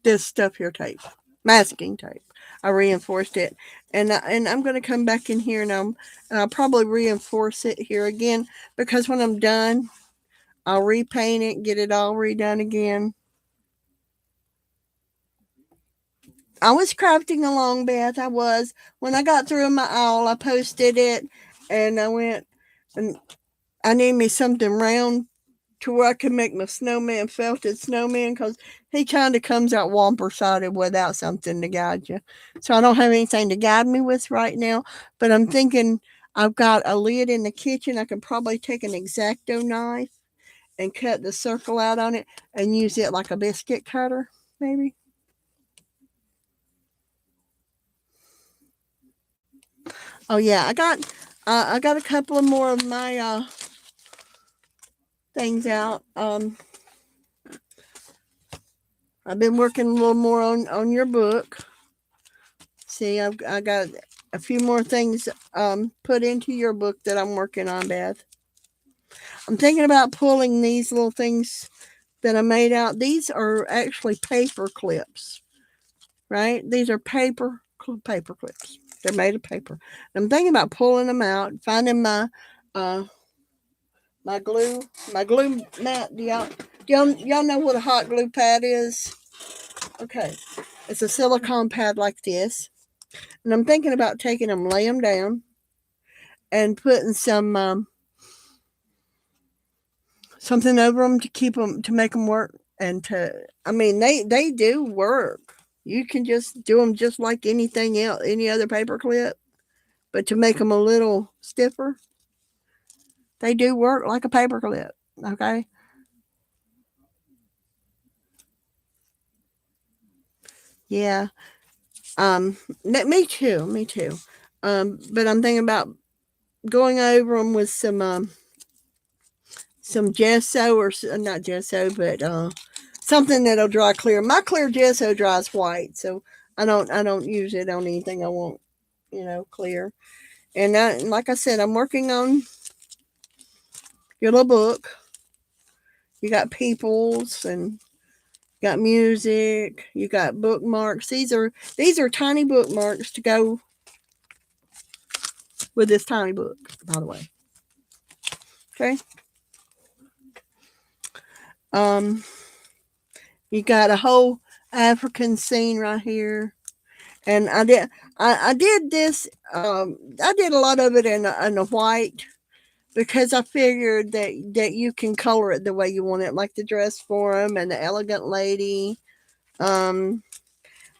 this stuff here, tape, masking tape. I reinforced it, and I'm going to come back in here and I'll probably reinforce it here again because when I'm done, I'll repaint it, get it all redone again. I was crafting along, Beth. I was. When I got through my owl, I posted it, and I went and I need me something round to where I can make my snowman, felted snowman, because he kind of comes out womper-sided without something to guide you. So I don't have anything to guide me with right now, but I'm thinking I've got a lid in the kitchen. I could probably take an X-Acto knife and cut the circle out on it and use it like a biscuit cutter, maybe. Oh yeah, I got a couple of more of my things out. I've been working a little more on your book. See, I got a few more things put into your book that I'm working on, Beth. I'm thinking about pulling these little things that I made out. These are actually paper clips, right? These are paper clips. They're made of paper. I'm thinking about pulling them out, finding uh my glue mat. Y'all know what a hot glue pad is? Okay, it's a silicone pad like this, and I'm thinking about taking them, lay them down, and putting something over them to keep them, to make them work, and I mean, they do work. You can just do them just like anything else, any other paper clip, but to make them a little stiffer, they do work like a paper clip. Okay. Yeah. Me too. Me too. But I'm thinking about going over them with some gesso or not gesso, but something that'll dry clear. My clear gesso dries white, so I don't use it on anything I want, clear. And like I said, I'm working on your little book. You got peoples and got music. You got bookmarks. These are tiny bookmarks to go with this tiny book. By the way, okay. Um, you got a whole African scene right here, and I did this. I did a lot of it in a white because I figured that you can color it the way you want it, like the dress form and the elegant lady. Um,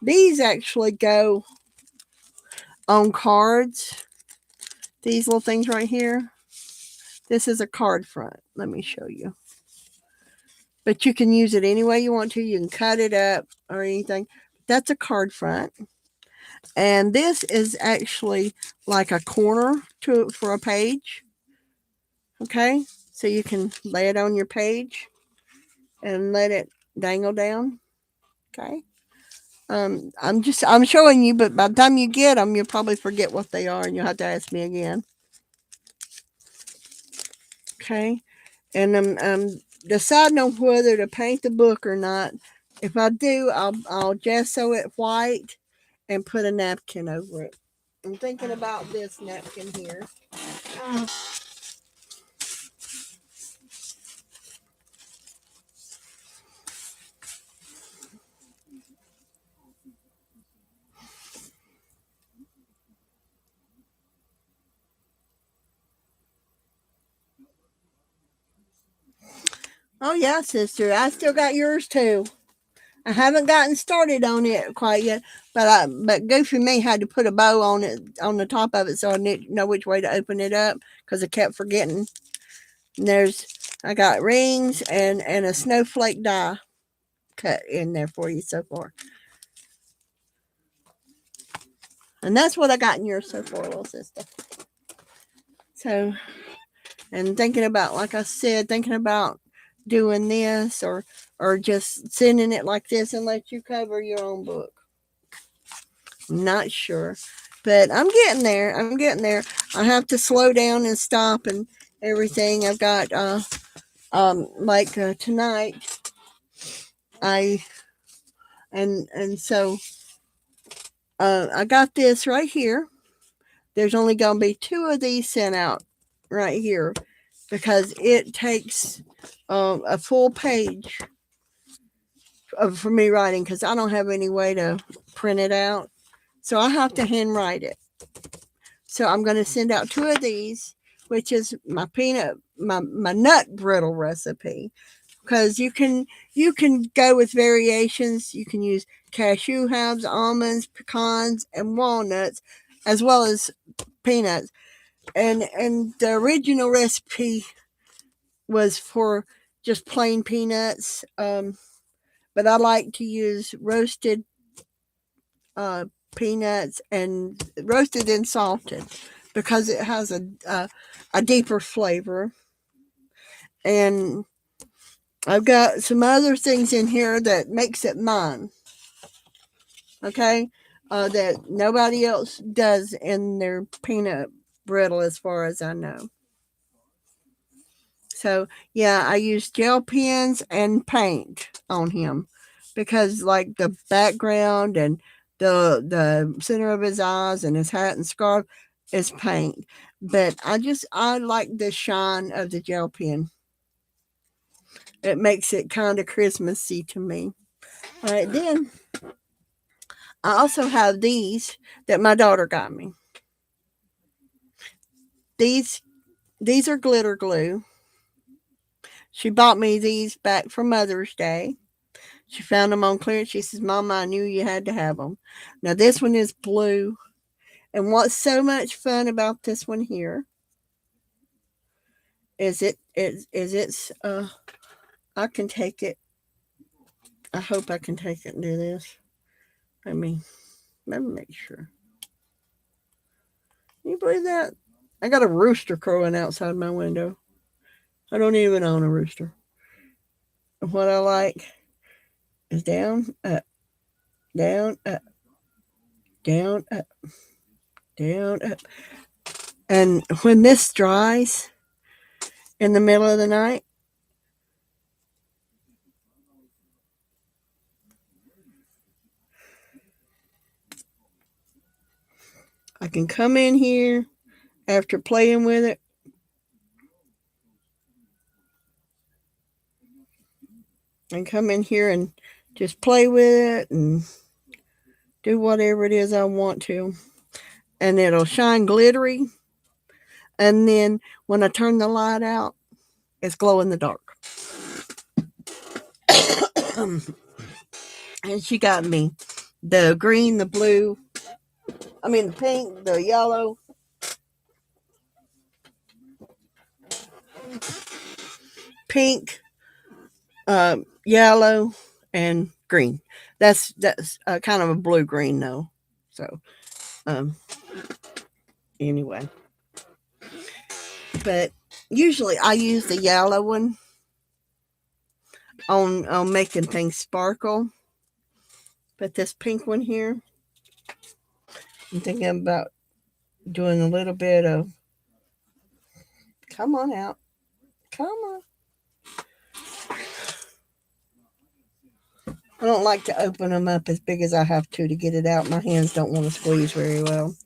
these actually go on cards. These little things right here. This is a card front. Let me show you. But you can use it any way you want to. You can cut it up or anything. That's a card front. And this is actually like a corner for a page. Okay? So you can lay it on your page and let it dangle down. Okay? I'm showing you, but by the time you get them, you'll probably forget what they are and you'll have to ask me again. Okay? And I'm deciding on whether to paint the book or not. If I do, I'll gesso it white and put a napkin over it. I'm thinking about this napkin here. Oh yeah, sister, I still got yours too. I haven't gotten started on it quite yet, but Goofy me had to put a bow on it on the top of it so I didn't know which way to open it up because I kept forgetting. And I got rings and a snowflake die cut in there for you so far. And that's what I got in yours so far, little sister. So, and thinking about, like I said, thinking about doing this or just sending it like this and let you cover your own book. I'm not sure, but I'm getting there. I'm getting there. I have to slow down and stop and everything. I've got like tonight. I and so I got this right here. There's only gonna be two of these sent out right here because it takes a full page for me writing because I don't have any way to print it out. So I have to handwrite it. So I'm going to send out two of these, which is my nut brittle recipe. Because you can go with variations. You can use cashew halves, almonds, pecans, and walnuts, as well as peanuts. And the original recipe was for just plain peanuts. But I like to use roasted uh, peanuts and roasted and salted because it has a deeper flavor. And I've got some other things in here that makes it mine. Okay, that nobody else does in their peanut brittle, as far as I know. So yeah, I use gel pens and paint on him because like the background and the center of his eyes and his hat and scarf is paint. But I like the shine of the gel pen. It makes it kind of Christmassy to me. All right, then I also have these that my daughter got me. These these are glitter glue. She bought me these back for Mother's Day. She found them on clearance. She says, "Mama, I knew you had to have them." Now this one is blue, and what's so much fun about this one here is it's I can take it. I hope I can take it and do this. Let me make sure. Can you believe that? I got a rooster crowing outside my window. I don't even own a rooster. What I like is down, up, down, up, down, up, down, up. And when this dries in the middle of the night, I can come in here after playing with it and come in here and just play with it and do whatever it is I want to. And it'll shine glittery. And then when I turn the light out, it's glow in the dark. And she got me the green, the blue, the pink, the yellow, pink, yellow, and green. That's kind of a blue green though. So anyway, but usually I use the yellow one on making things sparkle. But this pink one here, I'm thinking about doing a little bit of. Come on out. Come on. I don't like to open them up as big as I have to get it out. My hands don't want to squeeze very well.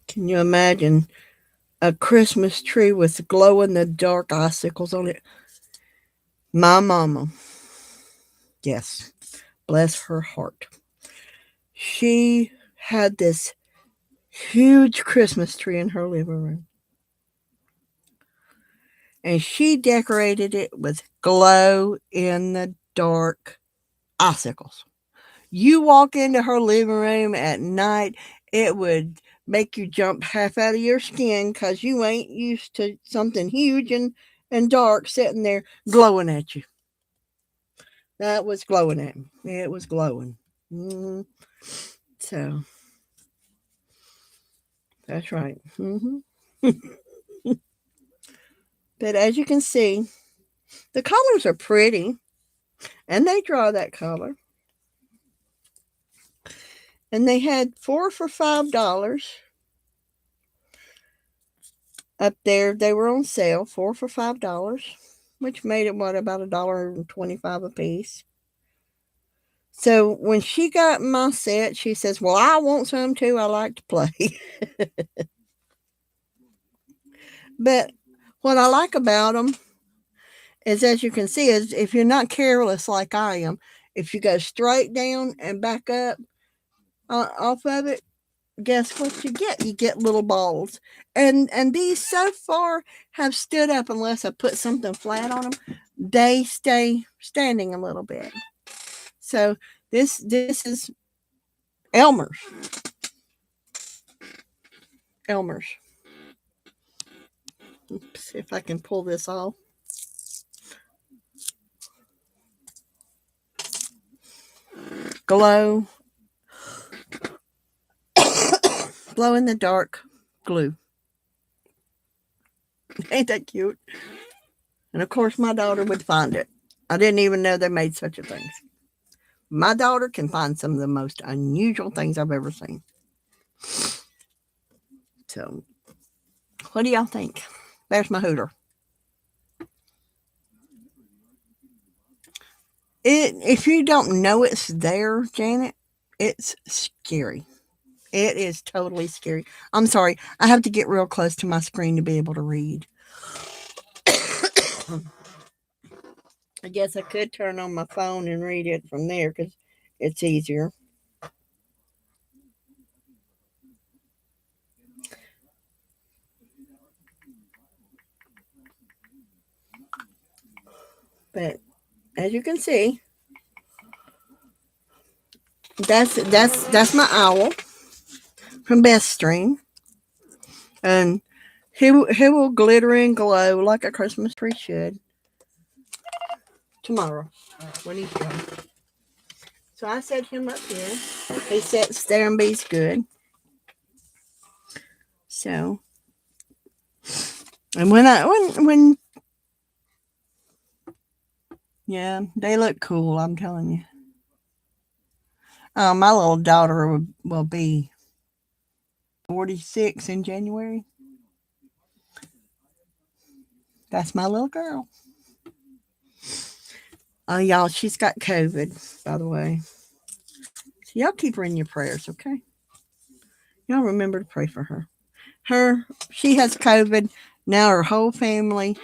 Can you imagine a Christmas tree with glow-in-the-dark icicles on it? My mama, yes, bless her heart, she had this huge Christmas tree in her living room. And she decorated it with glow-in-the-dark icicles. You walk into her living room at night, it would make you jump half out of your skin because you ain't used to something huge and dark sitting there glowing at you. That was glowing at me. It was glowing. Mm-hmm. So, that's right. Mm-hmm. But as you can see, the colors are pretty, and they draw that color. And they had 4 for $5 up there. They were on sale, 4 for $5, which made it about $1.25 a piece. So when she got my set, she says, "Well, I want some too. I like to play." But what I like about them is, as you can see, is if you're not careless like I am, if you go straight down and back up off of it, guess what you get? You get little balls. And these so far have stood up unless I put something flat on them. They stay standing a little bit. So this is Elmer's. Elmer's. Let's see if I can pull this off. Glow in the dark glue. Ain't that cute? And of course my daughter would find it. I didn't even know they made such a thing. My daughter can find some of the most unusual things I've ever seen. So, what do y'all think? There's my hooter. If you don't know it's there, Janet, it's scary. It is totally scary. I'm sorry. I have to get real close to my screen to be able to read. I guess I could turn on my phone and read it from there because it's easier. But as you can see, that's my owl from Best Stream, and he will glitter and glow like a Christmas tree should tomorrow when he's done. So I set him up here. He sits there and be's good. So, and when yeah, they look cool. I'm telling you. My little daughter will be 46 in January. That's my little girl. Y'all, she's got COVID, by the way. So y'all keep her in your prayers, okay? Y'all remember to pray for her. She has COVID. Now her whole family,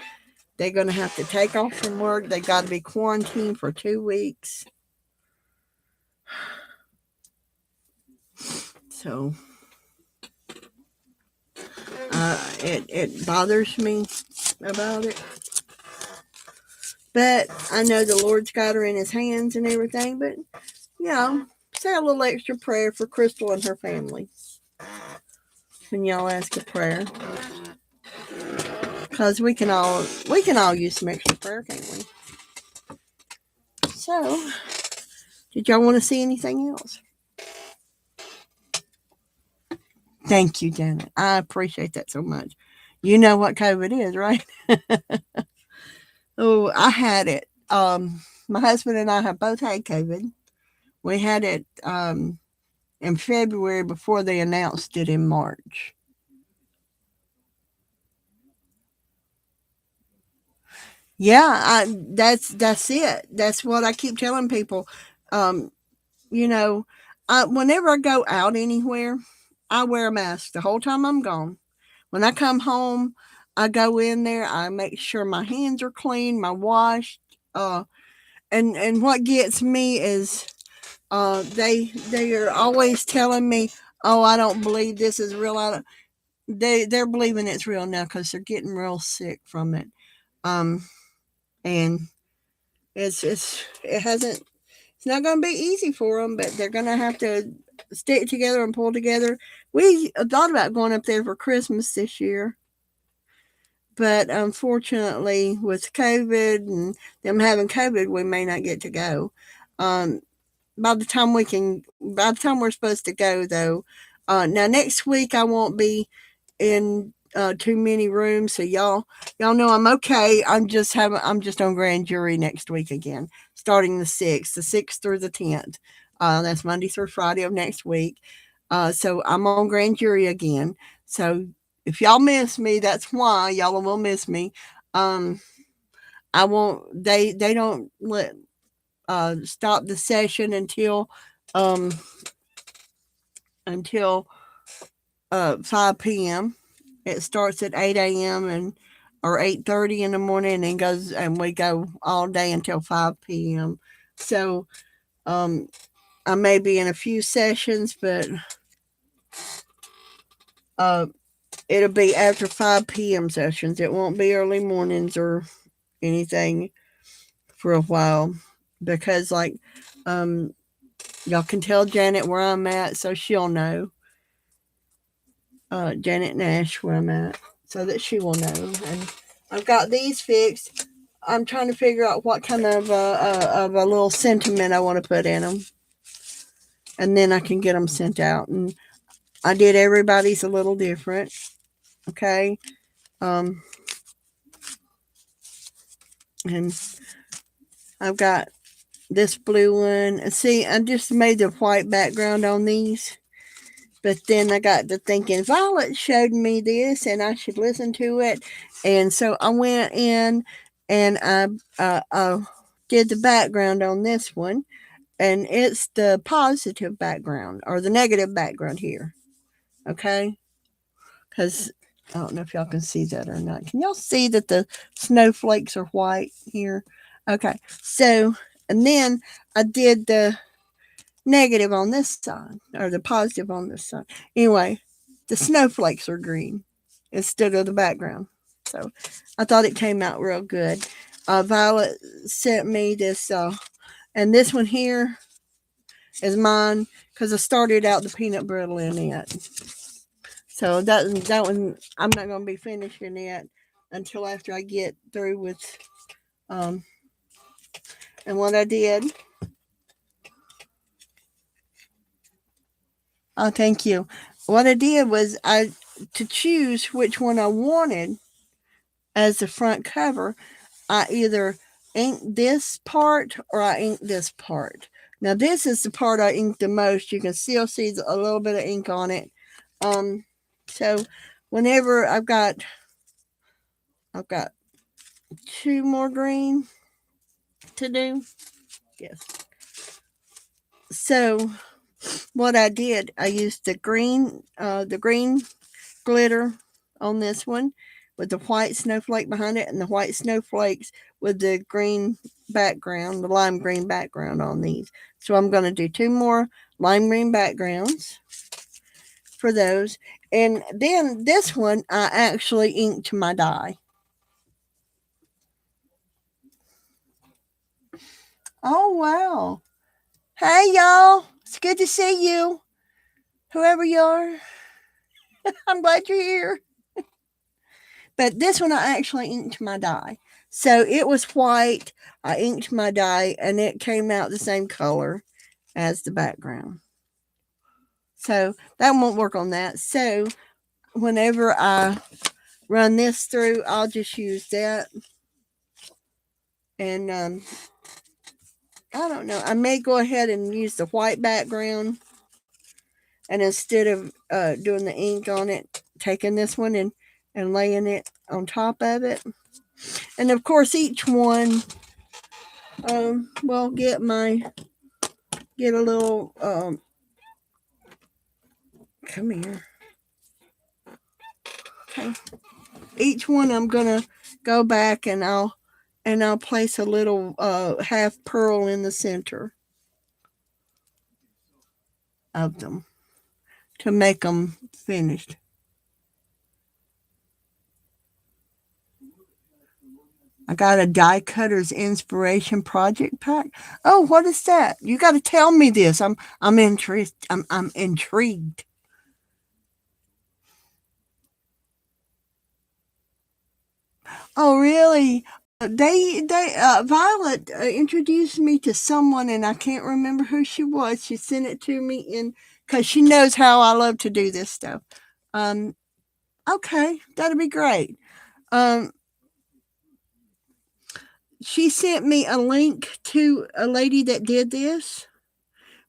they're going to have to take off from work. They got to be quarantined for 2 weeks. So it bothers me about it. But I know the Lord's got her in his hands and everything. But, say a little extra prayer for Crystal and her family. When y'all ask a prayer. Because we can all use some extra prayer, can't we? So, did y'all want to see anything else? Thank you, Janet. I appreciate that so much. You know what COVID is, right? Oh, I had it. My husband and I have both had COVID. We had it in February before they announced it in March. Yeah, that's it. That's what I keep telling people. Um, whenever I go out anywhere, I wear a mask the whole time I'm gone. When I come home, I go in there. I make sure my hands are clean, my washed. And what gets me is they are always telling me, "Oh, I don't believe this is real." They're believing it's real now because they're getting real sick from it. And it hasn't. It's not going to be easy for them, but they're going to have to stick together and pull together. We thought about going up there for Christmas this year, but unfortunately, with COVID and them having COVID, we may not get to go. Um, by the time we're supposed to go, though, now next week I won't be in too many rooms, so y'all know I'm okay. I'm just on grand jury next week again, starting the 6th through the 10th. That's Monday through Friday of next week. So I'm on grand jury again. So if y'all miss me, that's why y'all will miss me. I won't. They don't let stop the session um until 5 p.m. It starts at 8 a.m. and or 8:30 in the morning and goes and we go all day until 5 p.m. So I may be in a few sessions, but uh, it'll be after 5 p.m. sessions. It won't be early mornings or anything for a while because, like, y'all can tell Janet where I'm at, so she'll know. Janet Nash where I'm at, so that she will know. And I've got these fixed. I'm trying to figure out what kind of a little sentiment I want to put in them, and then I can get them sent out. And I did everybody's a little different. Okay. And I've got this blue one. See, I just made the white background on these. But then I got to thinking, Violet showed me this and I should listen to it. And so I went in and I did the background on this one. And it's the positive background or the negative background here. Okay? Because I don't know if y'all can see that or not. Can y'all see that the snowflakes are white here? Okay. So, and then I did the negative on this side or the positive on this side. Anyway, the snowflakes are green instead of the background. So I thought it came out real good. Violet sent me this, and this one here is mine because I started out the peanut brittle in it. So that one I'm not going to be finishing it until after I get through with. Um, and what I did, oh, thank you. What I did was to choose which one I wanted as the front cover. I either inked this part or I inked this part. Now this is the part I inked the most. You can still see a little bit of ink on it. So whenever I've got two more green to do. Yes. So what I did, I used the green glitter on this one with the white snowflake behind it and the white snowflakes with the green background, the lime green background on these. So I'm going to do two more lime green backgrounds for those. And then this one, I actually inked my die. Oh, wow. Hey, y'all. It's good to see you. Whoever you are. I'm glad you're here. But this one, I actually inked my die. So it was white. I inked my die, and it came out the same color as the background. So that won't work on that. So whenever I run this through, I'll just use that. And I don't know. I may go ahead and use the white background. And instead of doing the ink on it, taking this one and laying it on top of it. And of course, each one will get a little, come here. Okay. Each one I'm going to go back and I'll place a little half pearl in the center of them to make them finished. I got a die cutter's inspiration project pack. Oh, what is that? You got to tell me this. I'm intrigued. I'm intrigued. Oh, really? They Violet introduced me to someone, and I can't remember who she was. She sent it to me because she knows how I love to do this stuff. Okay, that'll be great. She sent me a link to a lady that did this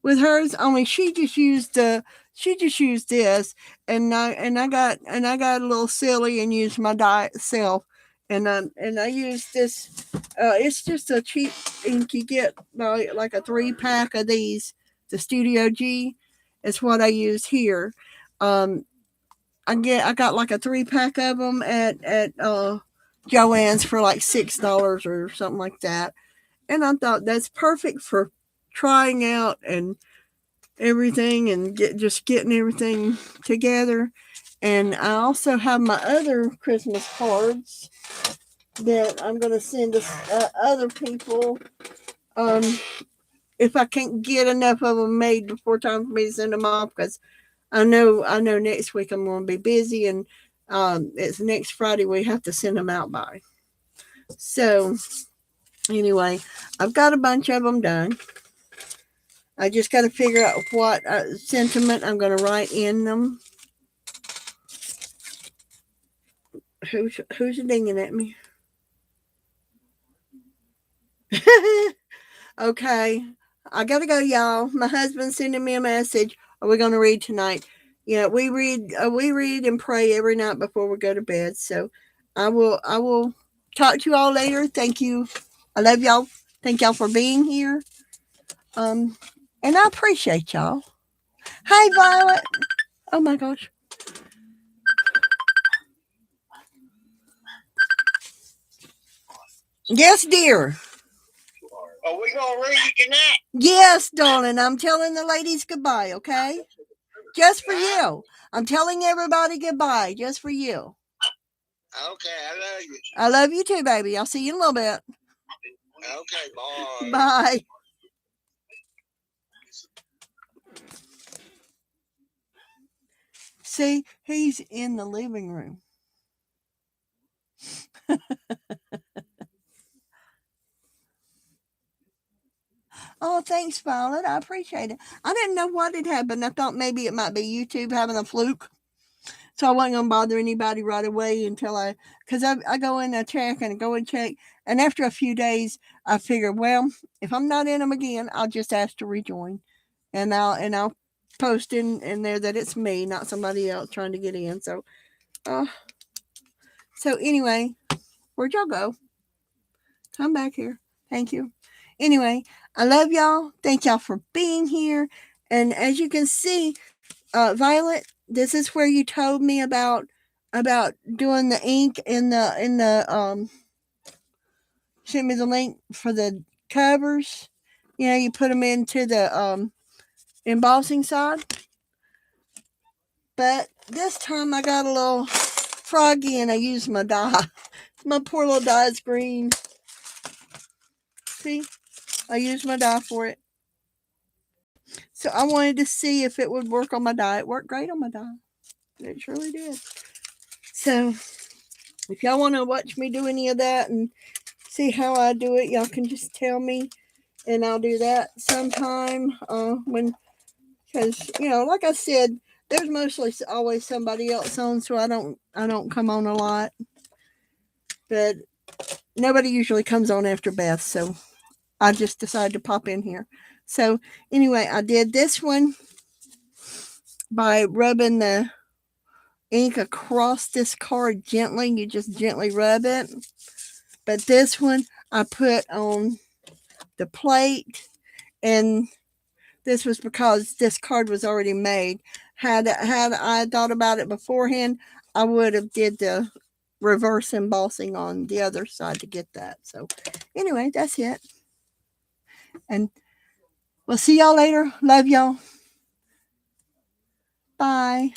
with hers. Only she just used this, and I got a little silly and used my die itself. And I used this. It's just a cheap ink you get like a 3-pack of these. The Studio G is what I use here. I got like a 3-pack of them at Joann's for like $6 or something like that. And I thought that's perfect for trying out and everything and just getting everything together. And I also have my other Christmas cards that I'm going to send to other people if I can't get enough of them made before time for me to send them off, because I know next week I'm going to be busy, and it's next Friday we have to send them out by. So anyway, I've got a bunch of them done. I just got to figure out what sentiment I'm going to write in them. Who's dinging at me? Okay, I gotta go, y'all. My husband's sending me a message. Are we gonna read tonight? Yeah, we read and pray every night before we go to bed. So I will talk to you all later. Thank you. I love y'all. Thank y'all for being here. And I appreciate y'all. Hi, Violet. Oh my gosh. Yes, dear. Are we gonna read tonight? Yes, darling. I'm telling the ladies goodbye, okay? Just for you. I'm telling everybody goodbye, just for you. Okay, I love you. I love you too, baby. I'll see you in a little bit. Okay, bye. Bye. See, he's in the living room. Oh, thanks, Violet. I appreciate it. I didn't know what had happened. I thought maybe it might be YouTube having a fluke. So I wasn't going to bother anybody right away until because I go in and check and go and check. And after a few days, I figured, well, if I'm not in them again, I'll just ask to rejoin. And I'll post in there that it's me, not somebody else trying to get in. Uh, so anyway, where'd y'all go? Come back here. Thank you. Anyway, I love y'all. Thank y'all for being here. And as you can see, Violet, this is where you told me about doing the ink in the sent me the link for the covers. You know, you put them into the embossing side. But this time I got a little froggy and I used my dye. My poor little dye is green. See, I used my dye for it. So I wanted to see if it would work on my dye. It worked great on my dye. It surely did. So if y'all want to watch me do any of that and see how I do it, y'all can just tell me, and I'll do that sometime. Because like I said, there's mostly always somebody else on, so I don't come on a lot. But nobody usually comes on after Beth, so I just decided to pop in here. So anyway, I did this one by rubbing the ink across this card gently. You just gently rub it. But this one I put on the plate, and this was because this card was already made. Had I thought about it beforehand, I would have did the reverse embossing on the other side to get that. So anyway, that's it. And we'll see y'all later. Love y'all. Bye.